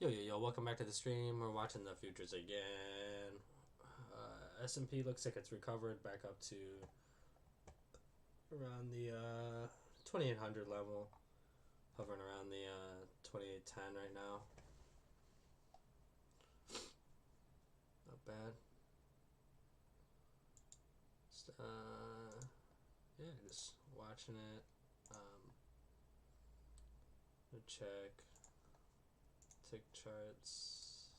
Yo, welcome back to the stream. We're watching the futures again. S&P looks like it's recovered back up to around the 2800 level, hovering around the 2810 right now. Not bad. Just, yeah, just watching it. Check tick charts.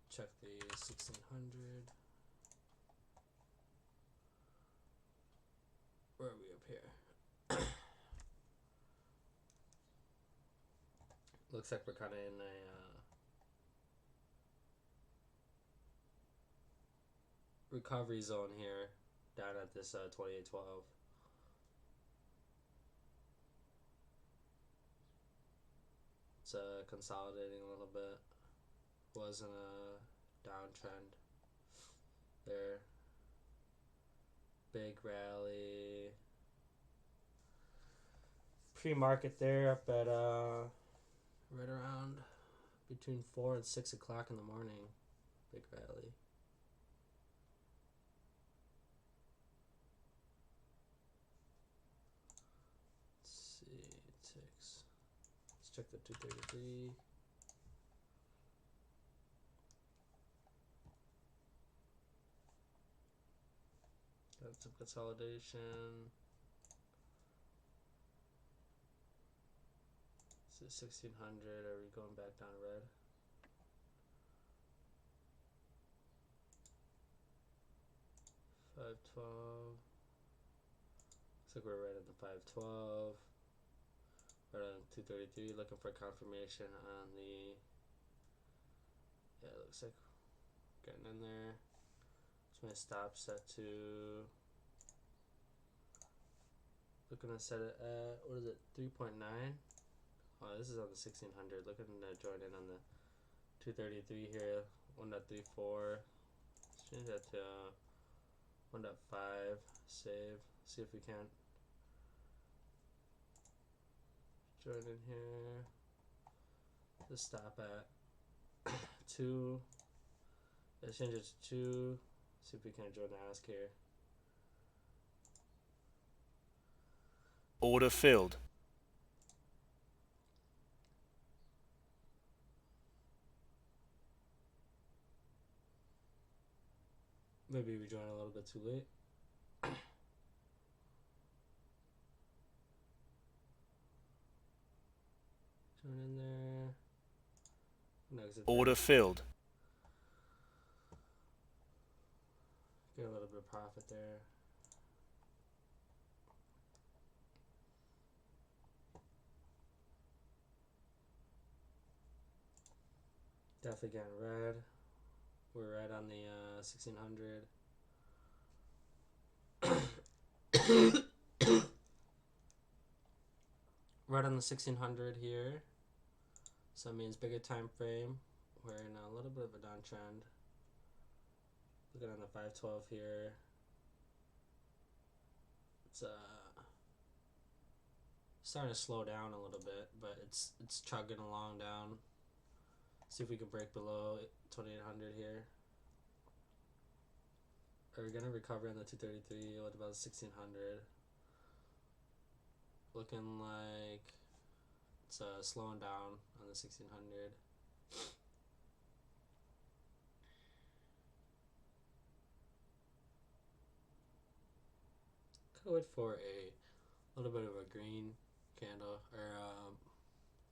Check the 1600. Where are we up here? Looks like we're kind of in a recovery zone here, down at this 2812. It's consolidating a little bit. Was in a downtrend there. Big rally. Pre-market there up at right around between 4 and 6 o'clock in the morning. Big rally. Let's see, ticks. Let's check the 233. Got some consolidation. This is 1600. Are we going back down red? $5.12. Looks like we're right at the 5.12. Right on 233. Looking for confirmation on the. Yeah, it looks like getting in there. It's my stop set to. Looking to set it at, what is it, 3.9? Oh, this is on the 1600. Looking to join in on the 233 here. 1.34. Change that to 1.5. Save. See if we can join in here. Just stop at 2. Let's change it to 2. See if we can join the ask here. Order filled. Maybe we join a little bit too late. Join in there. Order filled. Get a little bit of profit there. Definitely getting red. We're right on the 1600. Right on the 1600 here. So that means bigger time frame. We're in a little bit of a downtrend. Looking on the 512 here. It's starting to slow down a little bit, but it's chugging along down. See if we can break below 2800 here. Are we gonna recover on the 233? What about 1600? Looking like it's slowing down on the 1600. Could wait for a little bit of a green candle or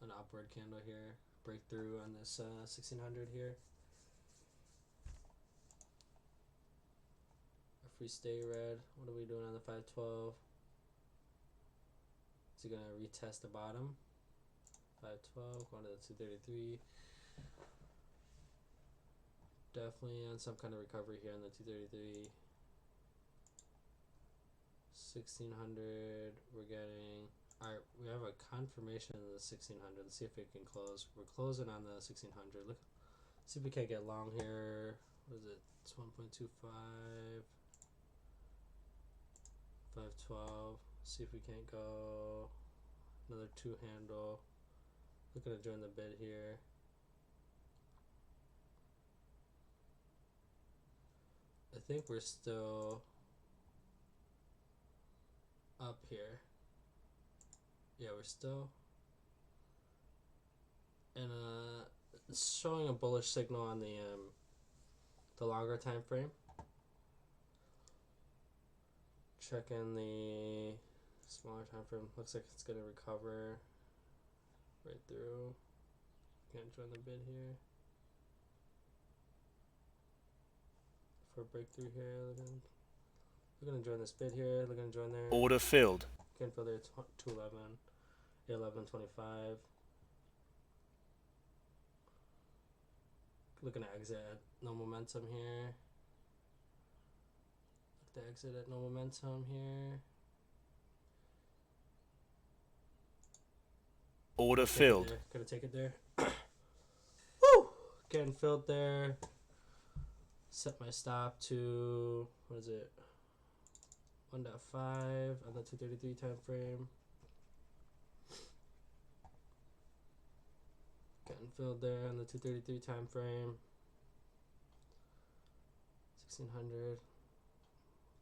an upward candle here. Breakthrough on this 1600 here. If we stay red, what are we doing on the 512? Is it gonna retest the bottom? 512, going to the 233. Definitely on some kind of recovery here on the 233. 1600, we're getting. Alright, we have a confirmation of the 1600. Let's see if it can close. We're closing on the 1600. Look, see if we can't get long here. What is it? It's 1.25. 512. See if we can't go Another 2 handle. Looking to join the bid here. I think we're still up here. Yeah, we're still. And it's showing a bullish signal on the longer time frame. Checking the smaller time frame. Looks like it's gonna recover right through. Can't join the bid here. For a breakthrough here, we're gonna join this bid here. We're gonna join there. Order filled. Can't fill there. 211, 1125. Looking to exit at no momentum here. Look to exit at no momentum here. Order filled. Gonna take it there. Woo! Getting filled there. Set my stop to, what is it? 1.5 on the 233 time frame. Getting filled there on the 233 time frame. 1600.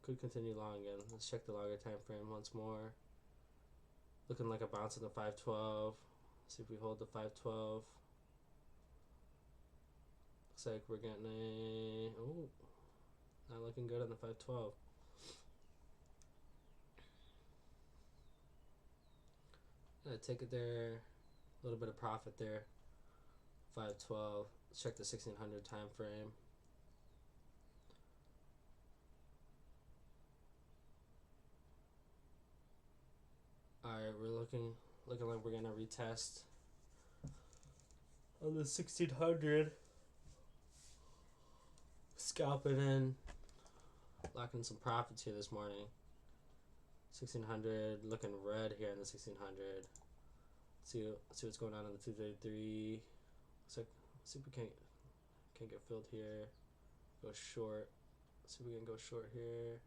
Could continue long again. Let's check the longer time frame once more. Looking like a bounce in the 512. See if we hold the 512. Looks like we're getting a, oh, not looking good on the 512. Gonna take it there. A little bit of profit there. 512. Let's check the 1600 time frame. Alright, we're looking like we're gonna retest on the 1600. Scalping in, locking some profits here this morning. 1600 looking red here in the 1600. See what's going on in the 233. So see if we can't get filled here. Go short. See if we can go short here.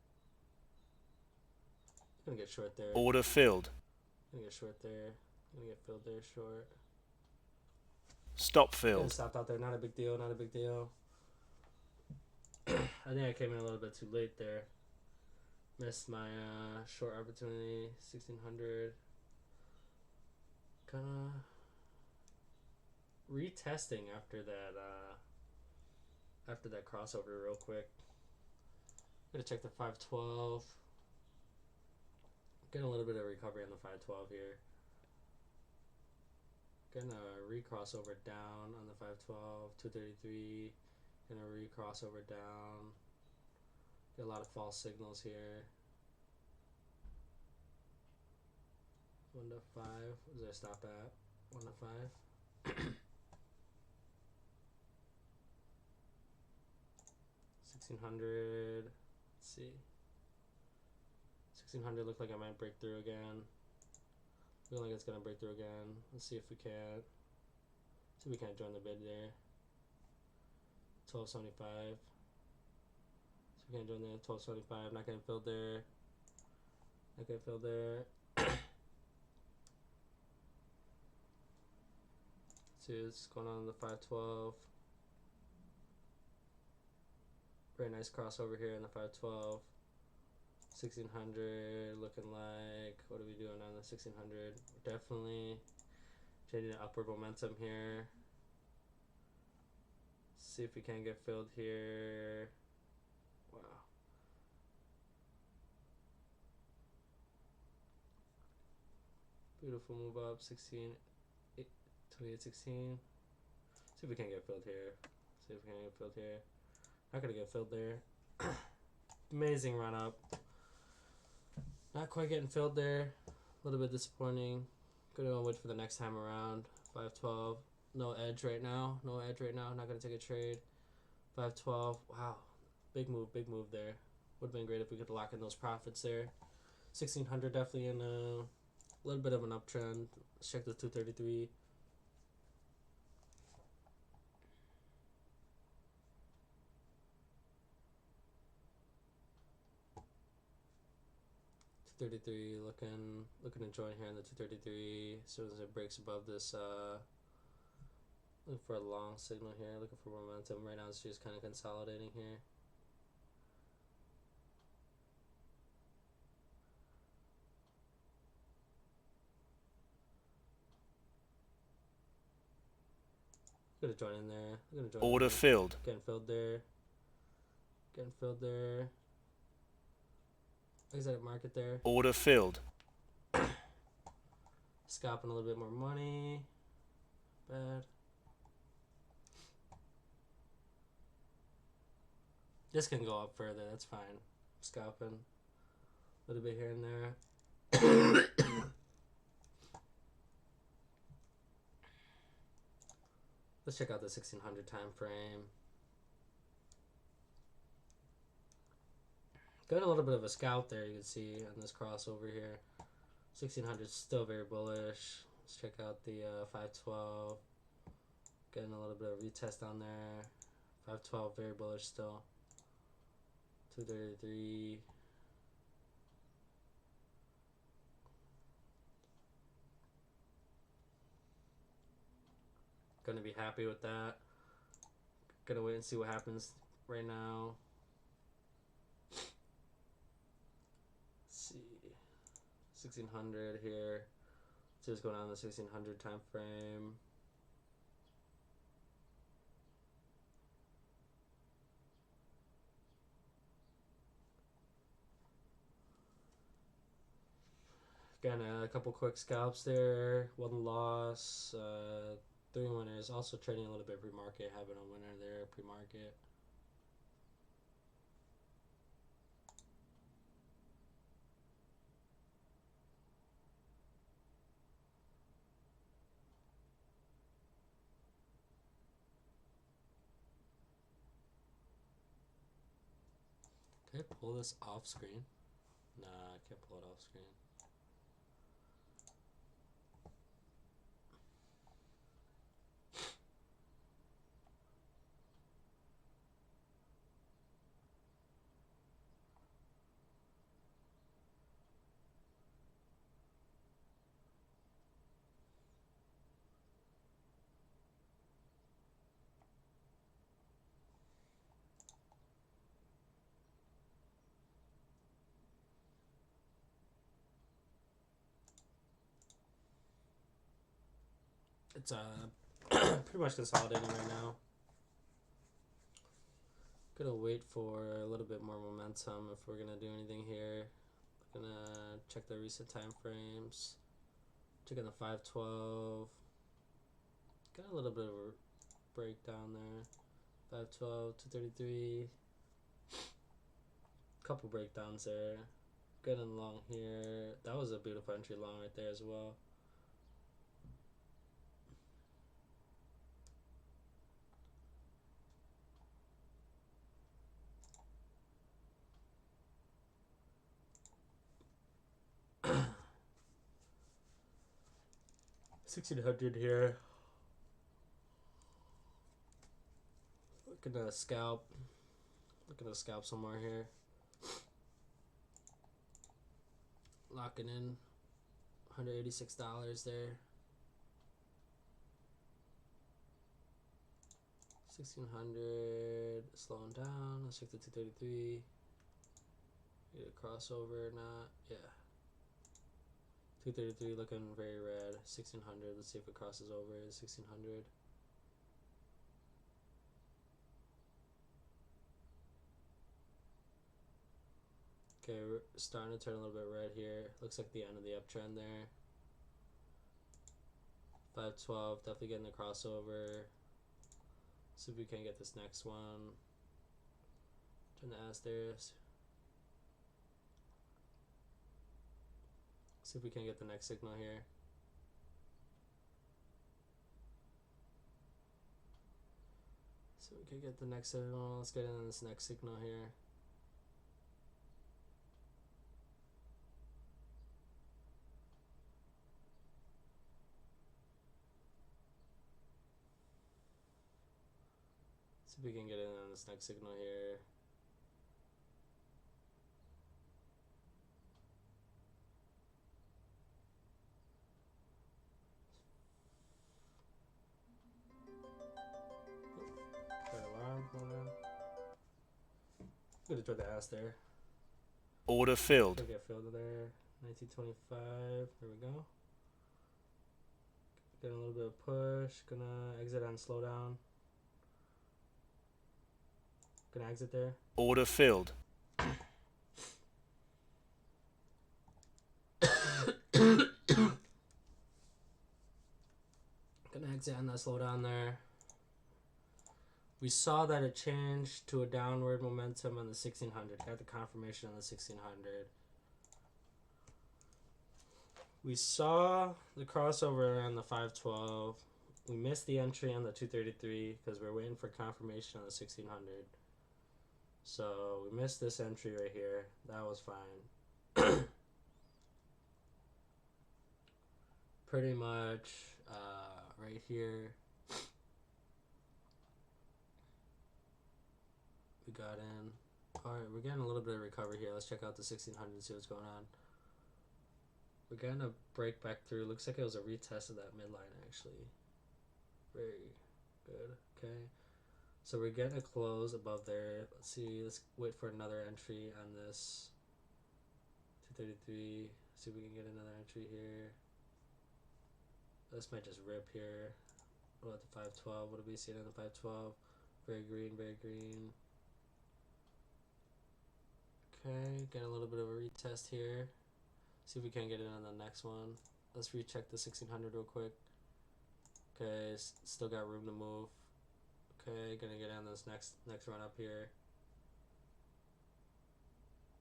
Gonna get short there. Order filled. Gonna get short there. Gonna get filled there short. Stop filled. Stopped out there. Not a big deal. Not a big deal. I think I came in a little bit too late there. Missed my short opportunity. 1600. Kinda retesting after that crossover real quick. Gonna check the 512. Getting a little bit of recovery on the 512 here. Getting a recrossover down on the 512, 233. Gonna recrossover down. Get a lot of false signals here. 1 to 5. What does I stop at? 1 to 5. 1600. Let's see. 1600 look like I might break through again. Feel like it's gonna break through again. Let's see if we can. See if we can't join the bid there. 1275. So we can't join there. 1275. Not getting filled there. Not getting filled there. See what's going on in the 512. Very nice crossover here in the 512. 1600 looking like, what are we doing on the 1600? We're definitely changing the upward momentum here. See if we can get filled here. Wow. Beautiful move up. 28, 16. See if we can get filled here. See if we can get filled here. Not gonna get filled there. Amazing run up. Not quite getting filled there. A little bit disappointing. Gonna wait for the next time around. 512. No edge right now. No edge right now. Not gonna take a trade. 512. Wow. Big move there. Would have been great if we could lock in those profits there. 1600 definitely in a little bit of an uptrend. Let's check the 233. 2 233 looking to join here in the 233 as soon as it breaks above this. Looking for a long signal here, looking for momentum. Right now it's just kind of consolidating here. Gonna join in there. Gonna join Order in there. filled. Getting filled there. Getting filled there. Exit market there. Order filled. Scalping a little bit more money. Bad. This can go up further. That's fine. Scalping a little bit here and there. Let's check out the 1600 time frame. Got a little bit of a scalp there, you can see on this crossover here. 1600 still very bullish. Let's check out the 512. Getting a little bit of retest on there. 512 very bullish still. 233. Gonna be happy with that. Gonna wait and see what happens right now. Let's see. 1600 here. See what's going on in the 1600 time frame. Again, a couple quick scalps there. One loss. 3 winners. Also trading a little bit pre-market. Having a winner there pre-market. Can I pull this off screen? Nah, I can't pull it off screen. It's pretty much consolidating right now. Gonna wait for a little bit more momentum if we're gonna do anything here. Gonna check the recent time frames. Checking the 512. Got a little bit of a breakdown there. 512, 233. Couple breakdowns there. Getting long here. That was a beautiful entry long right there as well. $1,600 here. Looking at a scalp. Looking to scalp some more here. Locking in $186 there. 1600 slowing down. Let's check the 233. Get a crossover or not. Yeah. 233 looking very red. 1600. Let's see if it crosses over. 1600. Okay, we're starting to turn a little bit red here. Looks like the end of the uptrend there. 512, definitely getting the crossover. See if we can get this next one. Trying to ask there. See if we can get the next signal here. So we can get the next signal. Let's get in this next signal here. See if we can get in on this next signal here. Could have joined the ass there. Order filled. Could get filled there. 1925. There we go. Getting a little bit of push. Gonna exit on slowdown. Gonna exit there. Order filled. Gonna exit on that slowdown there. We saw that it changed to a downward momentum on the 1600. Got the confirmation on the 1600. We saw the crossover on the 512. We missed the entry on the 233 because we're waiting for confirmation on the 1600. So we missed this entry right here. That was fine. Pretty much right here. We got in. Alright, we're getting a little bit of recovery here. Let's check out the 1600 and see what's going on. We're getting a break back through. Looks like it was a retest of that midline, actually. Very good. Okay. So we're getting a close above there. Let's see. Let's wait for another entry on this 233. See if we can get another entry here. This might just rip here. What about the 512? What do we see on the 512? Very green, very green. Okay, get a little bit of a retest here. See if we can get it on the next one. Let's recheck the 1600 real quick. Okay, still got room to move. Okay, gonna get on this next run up here.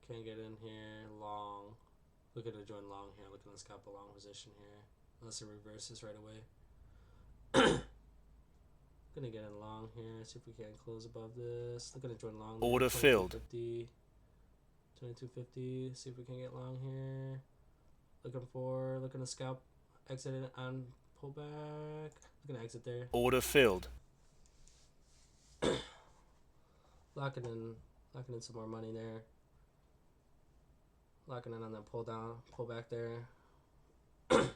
Can't get in here. Long. Looking to join long here. Looking to scalp a long position here. Unless it reverses right away. Gonna get in long here. See if we can close above this. Looking to join long. Order filled. 2250. See if we can get long here. Looking to scalp. Exit it on pullback. Looking to exit there. Order filled. Locking in some more money there. Locking in on that pull back there. Let's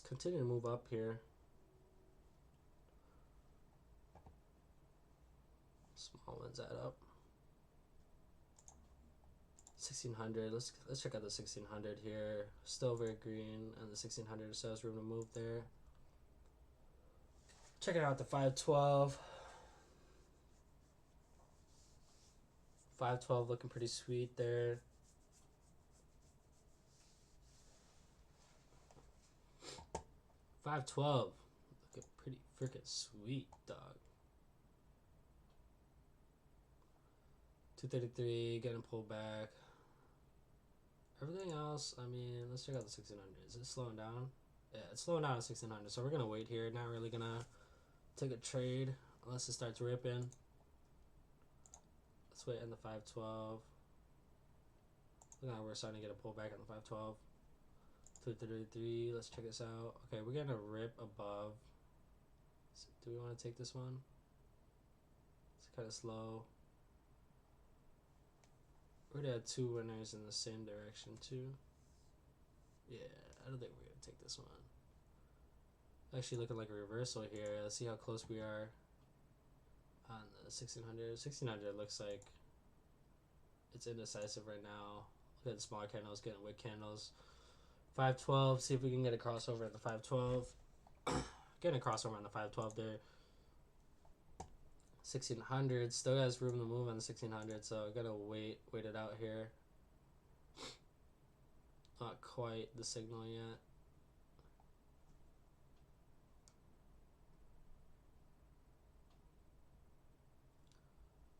continue to move up here. Small ones add up. 1600. Let's check out the 1600 here. Still very green, and the 1600 still has room to move there. Check it out the 512. 512 looking pretty sweet there. $5.12 looking pretty freaking sweet, dog. 233 getting pulled back. Everything else, I mean, let's check out the 1600. Is it slowing down? Yeah, it's slowing down at 1600. So we're gonna wait here. Not really gonna take a trade unless it starts ripping. Let's wait on the 512. Look how we're starting to get a pullback on the 512. 233. Let's check this out. Okay, we're gonna rip above. So do we want to take this one? It's kind of slow. We're gonna have two winners in the same direction too. Yeah, I don't think we're gonna take this one. Actually looking like a reversal here. Let's see how close we are on the 1600. 1600 looks like it's indecisive right now. Look at the smaller candles, getting wick candles. 512, see if we can get a crossover at the 512. Getting a crossover on the 512 there. 1600 still has room to move on the 1600, so I gotta wait it out here. Not quite the signal yet.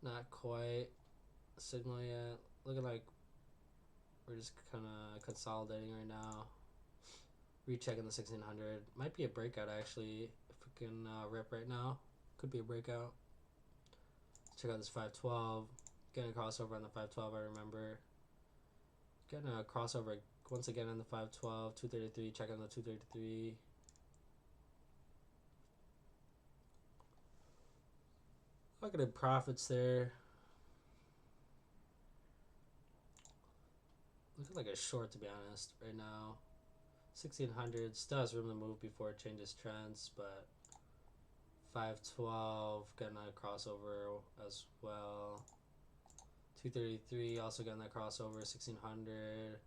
Not quite a signal yet. Looking like we're just kind of consolidating right now. Rechecking the 1600. Might be a breakout actually. If we can rip right now, could be a breakout. Check out this 512. Getting a crossover on the 512, I remember. Getting a crossover once again on the 512. 233, check on the 233. Look at the profits there. Looking like a short, to be honest, right now. 1600 still has room to move before it changes trends, but 512 getting a crossover as well. 233 also getting that crossover. 1600.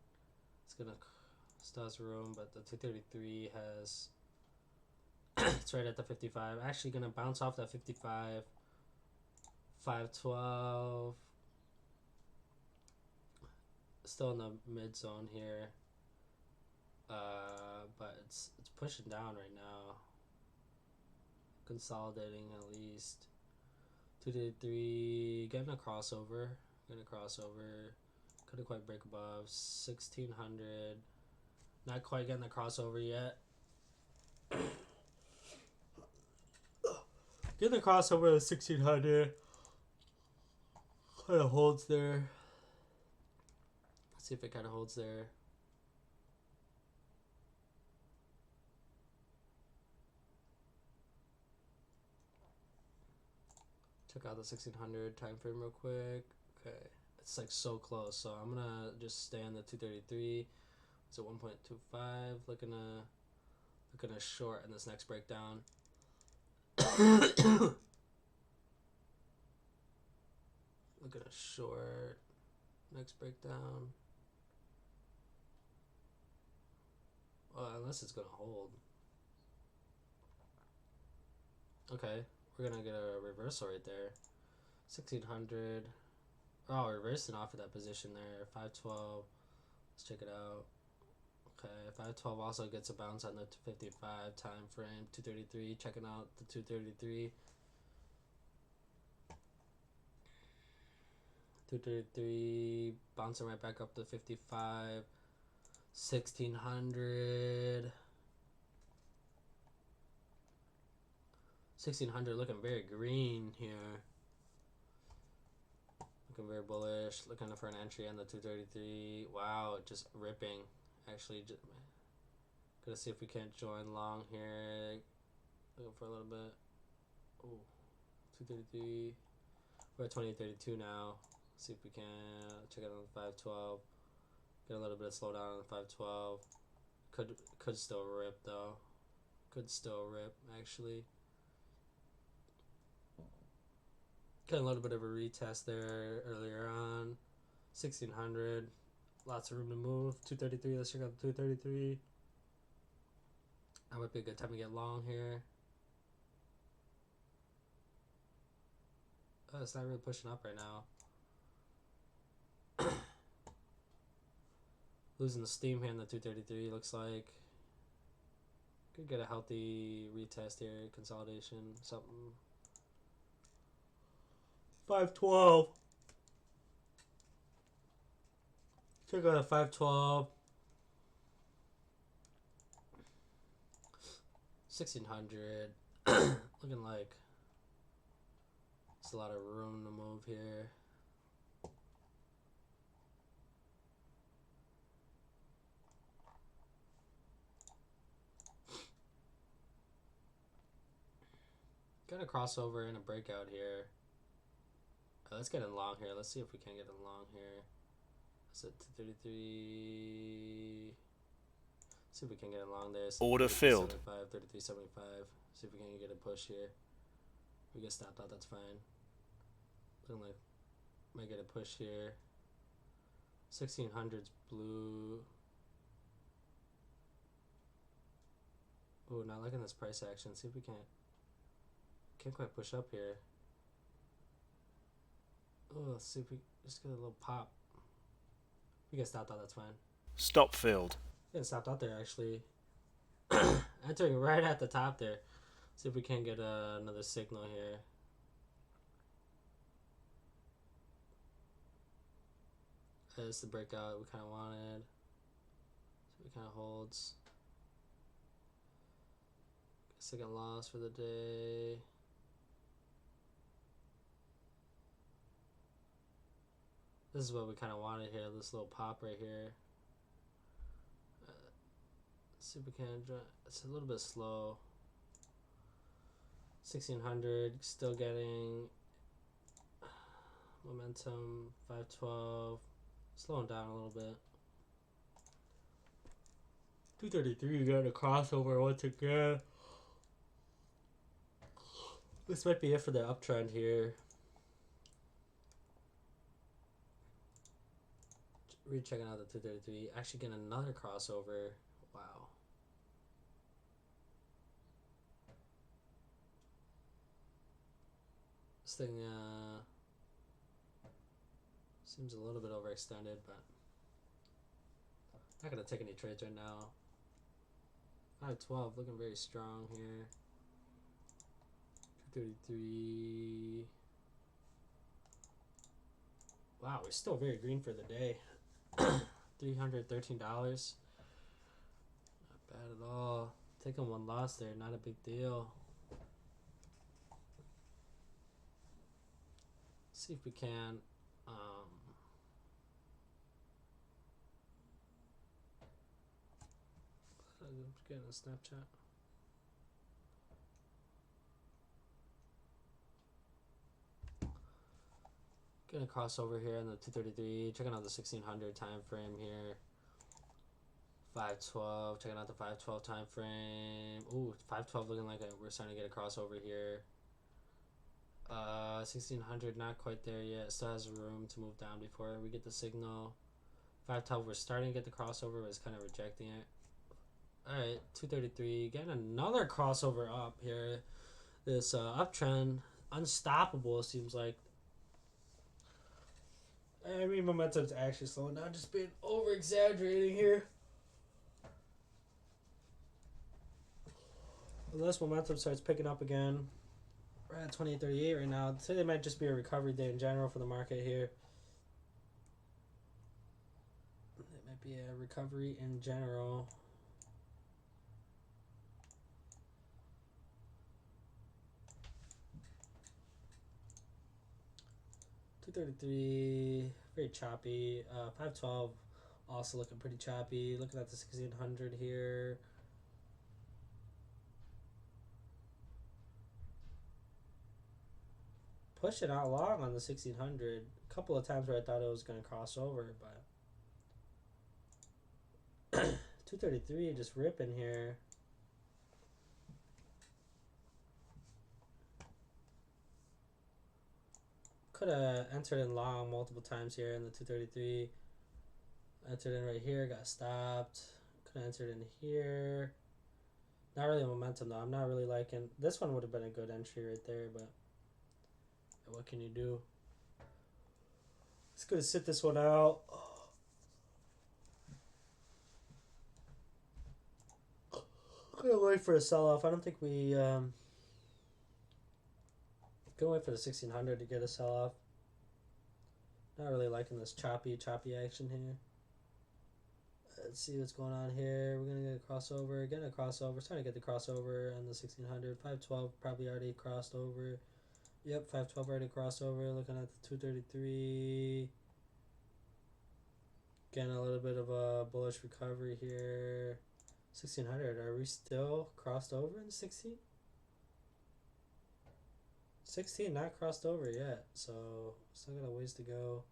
It's gonna still has room, but the 233 has it's right at the 55. Actually gonna bounce off that 55. 512. Still in the mid zone here. But it's pushing down right now. Consolidating at least. 233 getting a crossover. Couldn't quite break above 1600. Not quite getting the crossover yet. Getting the crossover at 1600. Kind of holds there. Let's see if it kind of holds there. Check out the 1600 time frame real quick. Okay, it's like so close, so I'm gonna just stay on the 233. It's at 1.25. Looking a short in this next breakdown. Looking a short next breakdown. Unless it's gonna hold. Okay, we're gonna get a reversal right there. 1600. Oh, reversing off of that position there. 512. Let's check it out. Okay, 512 also gets a bounce on the 55 time frame. 233. Checking out the 233. 233 bouncing right back up to 55. 1600. 1600 looking very green here. Looking very bullish. Looking for an entry on the 233. Wow, just ripping. Actually, just gonna see if we can't join long here. Looking for a little bit. Oh, 233. We're at 2032 now. See if we can check it on the 512. Get a little bit of slowdown on the 512. Could still rip though. Could still rip actually. Got a little bit of a retest there earlier on. 1600. Lots of room to move. 233. Let's check out the 233. That might be a good time to get long here. Oh, it's not really pushing up right now. Losing the steam here in the 233 looks like. Could get a healthy retest here. Consolidation. Something. 512. Check out a 512. 1600. Looking like there's a lot of room to move here. Got a crossover and a breakout here. Let's get in long here. Let's see if we can get in long here. That's at 233. See if we can get in long there. Order filled. 33.75. See if we can get a push here. We get stopped out. That's fine. Looking like might get a push here. 1600's blue. Oh, not liking this price action. See if we can't quite push up here. Oh, let's see if we just get a little pop. We get stopped out. That's fine. Stop filled. Getting stopped out there actually. Entering right at the top there. See if we can get another signal here. That's the breakout we kind of wanted. So it kind of holds. Second loss for the day. This is what we kind of wanted here. This little pop right here. Let's see if we can. It's a little bit slow. 1600. Still getting momentum. 512. Slowing down a little bit. 233 got a crossover once again. This might be it for the uptrend here. Rechecking out the 233. Actually getting another crossover. Wow. This thing seems a little bit overextended, but not gonna take any trades right now. 512 looking very strong here. 233. Wow, we're still very green for the day. $313. Not bad at all. Taking one loss there, not a big deal. See if we can I'm getting a Snapchat. Getting a crossover here on the 233. Checking out the 1600 time frame here. 512. Checking out the 512 time frame. Ooh, 512 looking like we're starting to get a crossover here. 1600 not quite there yet. Still has room to move down before we get the signal. 512 we're starting to get the crossover, but it's kind of rejecting it. Alright, 233. Getting another crossover up here. This uptrend, unstoppable, seems like. I mean, momentum's actually slowing down, just being over exaggerating here. Unless momentum starts picking up again. We're at 28.38 right now. Today might just be a recovery day in general for the market here. It might be a recovery in general. $233, very choppy. 512 also looking pretty choppy. Looking at the 1600 here. Pushing out long on the 1600. A couple of times where I thought it was going to cross over, but 233 just ripping here. Could have entered in long multiple times here in the 233. Entered in right here, got stopped. Could have entered in here. Not really momentum though. I'm not really liking this one. Would have been a good entry right there, but what can you do? It's gonna sit this one out. Gonna wait for a sell-off. I don't think we gonna wait for the 1600 to get a sell-off. Not really liking this choppy action here. Let's see what's going on here. We're gonna get a crossover. Getting a crossover. Starting to get the crossover on the 1600. 512 probably already crossed over. Yep, 512 already crossed over. Looking at the 233. Getting a little bit of a bullish recovery here. 1600. Are we still crossed over in 16? 16 not crossed over yet, so still got a ways to go.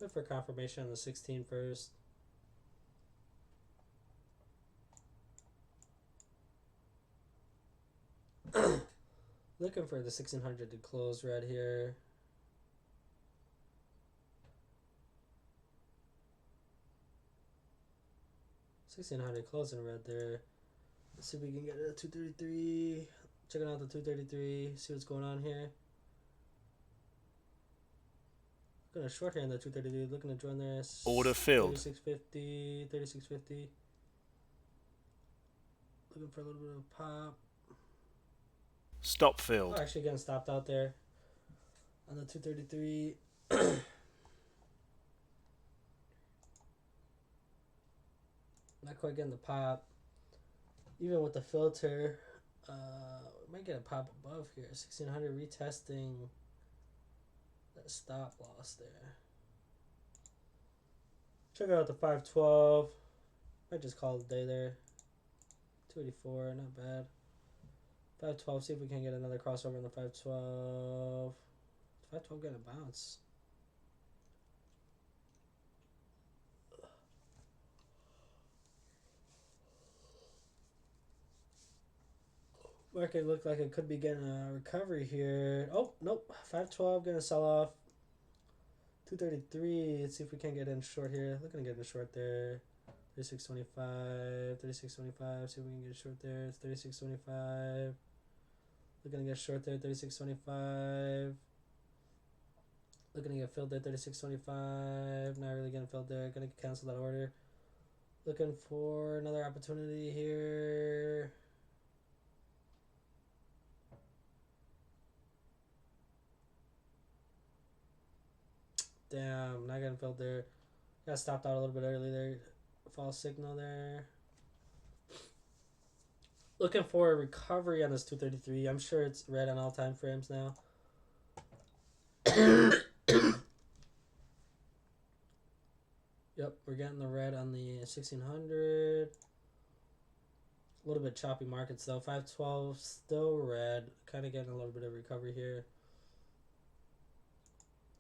Let's wait for confirmation on the 16 first. Looking for the 1600 to close red here. $1600 closing red there. Let's see if we can get a 233. Checking out the 233. See what's going on here. Gonna short here in the 233. Looking to join this. Order filled. 3650. 3650. Looking for a little bit of pop. Stop filled. Oh, actually getting stopped out there on the 233. Not quite getting the pop. Even with the filter, we might get a pop above here. 1600 retesting that stop loss there. Check out the 512. Might just call it a day there. 284, not bad. 512, see if we can get another crossover in the 512. 512 getting a bounce. Market looked like it could be getting a recovery here. Oh, nope. 512 gonna sell off. 233. Let's see if we can get in short here. Looking to get in short there. 36.25. 36.25. See if we can get short there. It's 36.25. Looking to get short there. 36.25. Looking to get filled there. 36.25. Not really getting filled there. Gonna cancel that order. Looking for another opportunity here. Damn, not getting filled there. Got stopped out a little bit early there. False signal there. Looking for a recovery on this 233. I'm sure it's red on all time frames now. Yep, we're getting the red on the 1600. A little bit choppy markets though. 512 still red. Kind of getting a little bit of recovery here.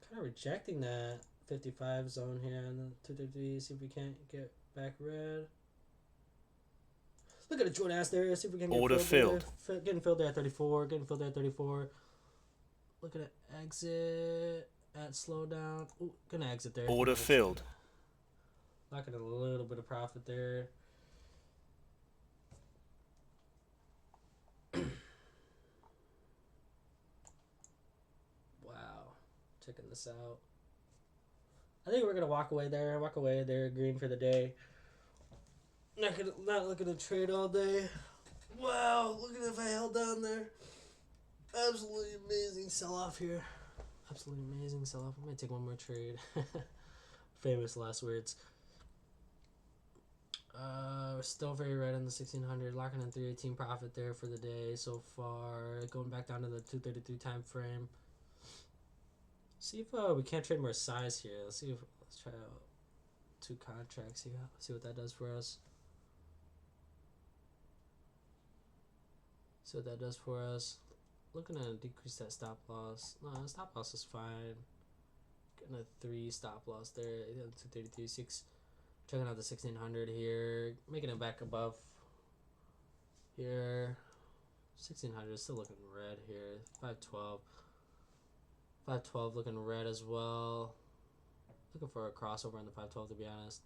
Kind of rejecting that 55 zone here on the 233. See if we can't get back red. Look at the Jordan ass there. See if we can get Order filled. Getting filled there at 34. Getting filled there at 34. Looking at exit at slowdown. Ooh, gonna exit there. Order filled. Locking a little bit of profit there. Wow. Checking this out. I think we're gonna walk away there. Walk away there. Green for the day. Not looking to trade all day. Wow, look at if I held down there. Absolutely amazing sell off here. Absolutely amazing sell off. I'm gonna take one more trade. Famous last words. Still very red on the 1600. Locking in 318 profit there for the day so far. Going back down to the 233 time frame. See if we can't trade more size here. Let's try out 2 contracts. See what that does for us. See what that does for us. Looking to decrease that stop loss. No, stop loss is fine. Getting a 3 stop loss there. 233.6. Checking out the 1600 here. Making it back above here. 1600 is still looking red here. 512. 512 looking red as well. Looking for a crossover in the 512 to be honest.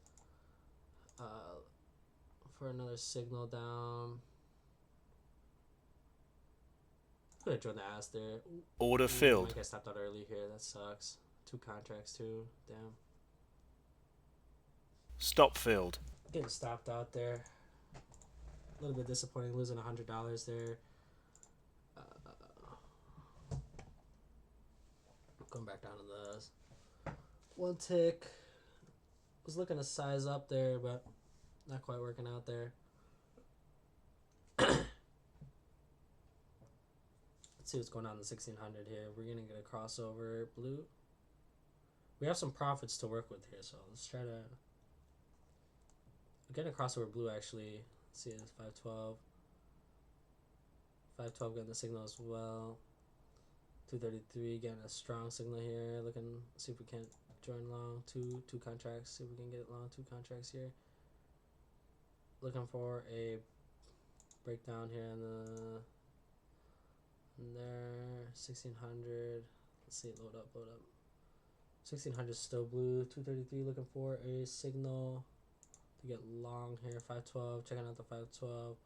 For another signal down. I'm gonna join the ass there. Order filled. I stopped out early here. That sucks. 2 contracts too. Damn. Stop filled. Getting stopped out there. A little bit disappointing. Losing $100 there. Going back down to the 1 tick. Was looking to size up there, but not quite working out there. Let's see what's going on in the 1600 here. We're gonna get a crossover blue. We have some profits to work with here, so let's try to get a crossover blue actually. Let's see, it's 512. 512 getting the signal as well. 233 getting a strong signal here. Looking, see if we can join long. Two contracts. See if we can get it long. 2 contracts here. Looking for a breakdown here in there. 1600. Let's see, load up. 1600 still blue. 233 looking for a signal to get long here. 512. Checking out the 512.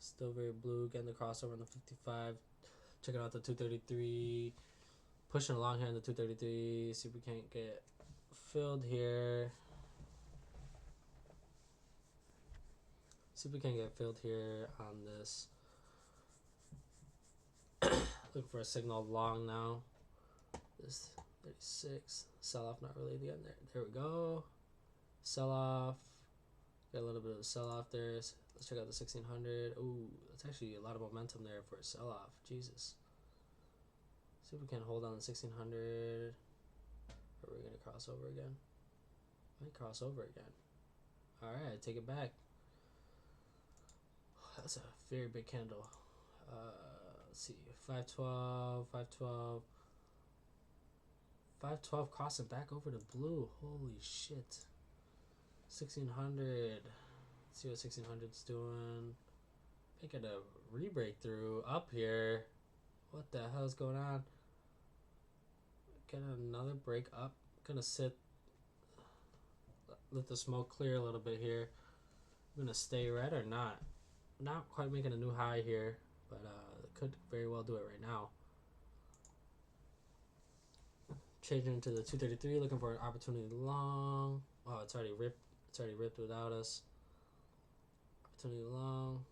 Still very blue. Getting the crossover on the 55. Checking out the 233. Pushing along here in the 233. See if we can't get filled here. See if we can get filled here on this. Looking for a signal long now. This 36. Sell off, not really again there. There we go. Sell off. Got a little bit of a sell off there. Let's check out the 1600. Ooh, that's actually a lot of momentum there for a sell off. Jesus. See if we can hold on the 1600. Or we're going to cross over again. Might cross over again. Alright, take it back. That's a very big candle. Let's see. 512. 512 crossing back over to blue. Holy shit. 1600. Let's see what 1600's doing. Make it a re-breakthrough up here. What the hell is going on? Get another break up. Gonna sit. Let the smoke clear a little bit here. I'm gonna stay red or not. Not quite making a new high here, but could very well do it right now. Changing into the 233, looking for an opportunity long. Oh, it's already ripped. It's already ripped without us. Opportunity long.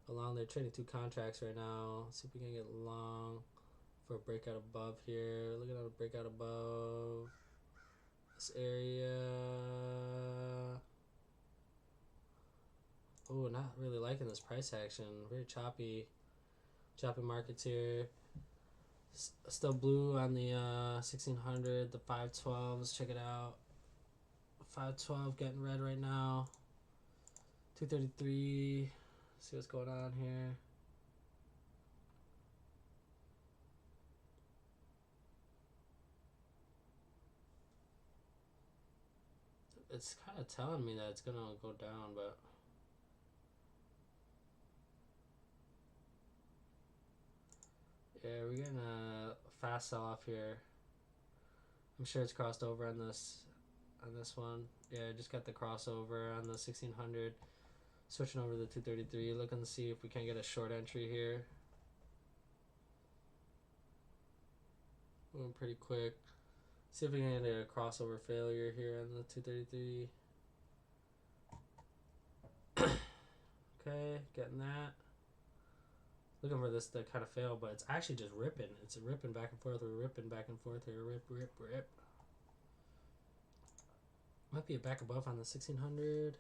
Along, they're trading 2 contracts right now. Let's see if we can get long for a breakout above here. Looking at a breakout above this area. Oh, not really liking this price action. Very choppy markets here. Still blue on the 1600, the 512. Let's check it out. 512 getting red right now. 233. See what's going on here. It's kind of telling me that it's gonna go down, but yeah, we're getting a fast sell off here. I'm sure it's crossed over on this one. Yeah, just got the crossover on the 1600. Switching over to the 233, looking to see if we can get a short entry here. Moving pretty quick. See if we can get a crossover failure here on the 233. Okay, getting that. Looking for this to kind of fail, but it's actually just ripping. It's ripping back and forth. We're ripping back and forth here. Rip, rip, rip. Might be a back above on the 1600.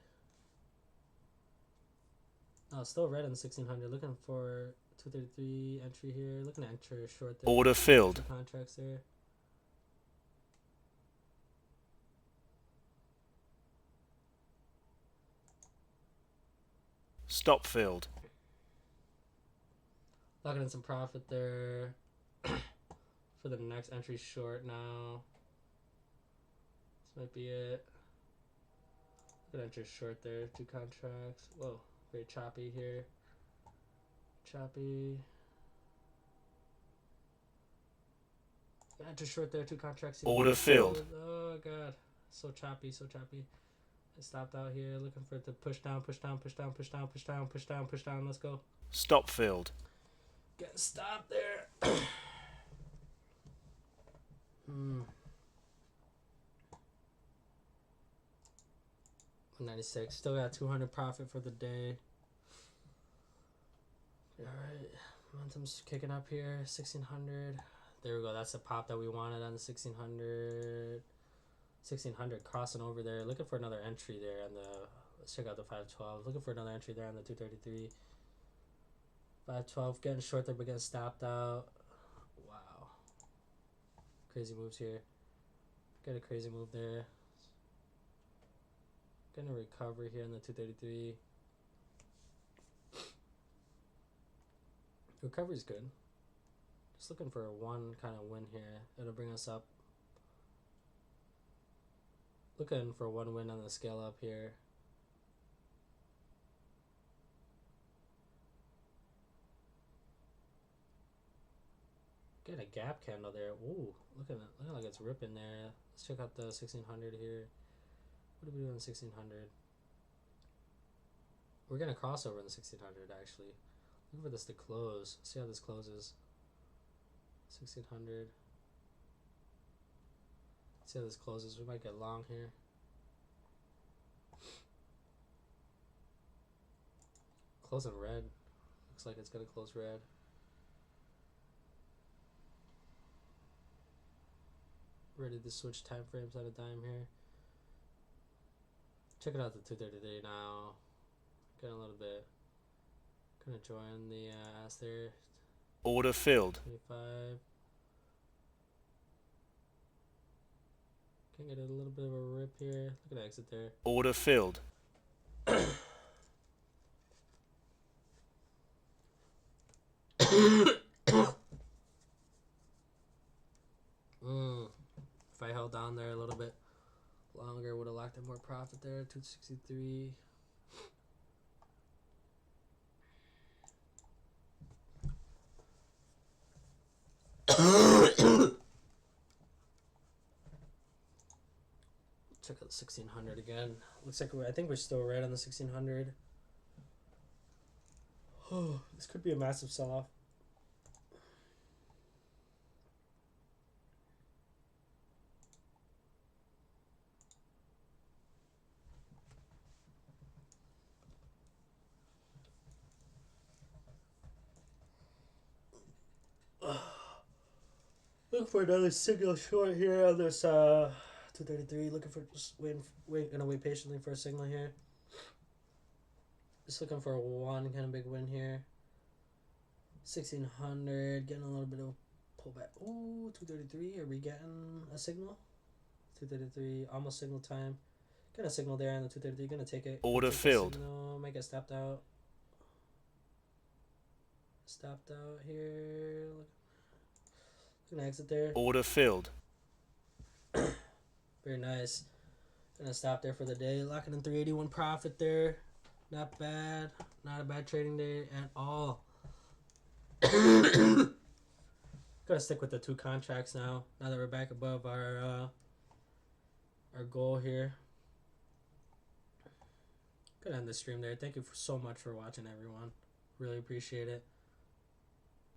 Oh, still red on the 1600. Looking for 233 entry here. Looking to enter a short there. Order filled. Contracts there. Stop filled. Locking in some profit there for the next entry short now. This might be it. Good entry short there. 2 contracts. Whoa, very choppy here. Choppy. Enter short there. 2 contracts here. Order filled. Oh god, so choppy, so choppy. I stopped out here looking for it to push down, push down, push down, push down, push down, push down, push down. Let's go. Stop filled. Get stopped there. 196. Still got 200 profit for the day. Alright. Momentum's kicking up here. 1600. There we go. That's the pop that we wanted on the 1600. 1600 crossing over there. Looking for another entry there on the. Let's check out the 512. Looking for another entry there on the 233. 512 getting short there but getting stopped out. Wow. Crazy moves here. Get a crazy move there. Gonna recover here in the 233. Recovery's good. Just looking for a 1 kind of win here. It'll bring us up. Looking for 1 win on the scale up here. Get a gap candle there. Ooh, looking like it's ripping there. Let's check out the 1600 here. What do we do in the 1600? We're gonna cross over in the 1600 actually. Look for this to close. See how this closes. 1600. See how this closes. We might get long here. Closing red. Looks like it's gonna close red. Ready to switch time frames at a dime here. Check it out the 233 now. Getting a little bit. Gonna join the ass there. Order filled. 25. Can get a little bit of a rip here. Look at the exit there. Order filled. If I held down there a little bit longer, would have locked in more profit there. 263. Check out the 1600 again. Looks like I think we're still right on the 1600. Oh, this could be a massive sell-off. Looking for another signal short here on this 233. Looking for just gonna wait patiently for a signal here. Just looking for one kind of big win here. 1600, getting a little bit of pullback. Ooh, 233. Are we getting a signal? 233, almost signal time. Get a signal there on the 233. Gonna take it. Order filled. Might get stopped out. Stopped out here. Gonna exit there. Order filled. Very nice. Gonna stop there for the day. Locking in 381 profit there. Not bad. Not a bad trading day at all. Gonna stick with the 2 contracts now. Now that we're back above our goal here. Gonna end the stream there. Thank you so much for watching, everyone. Really appreciate it.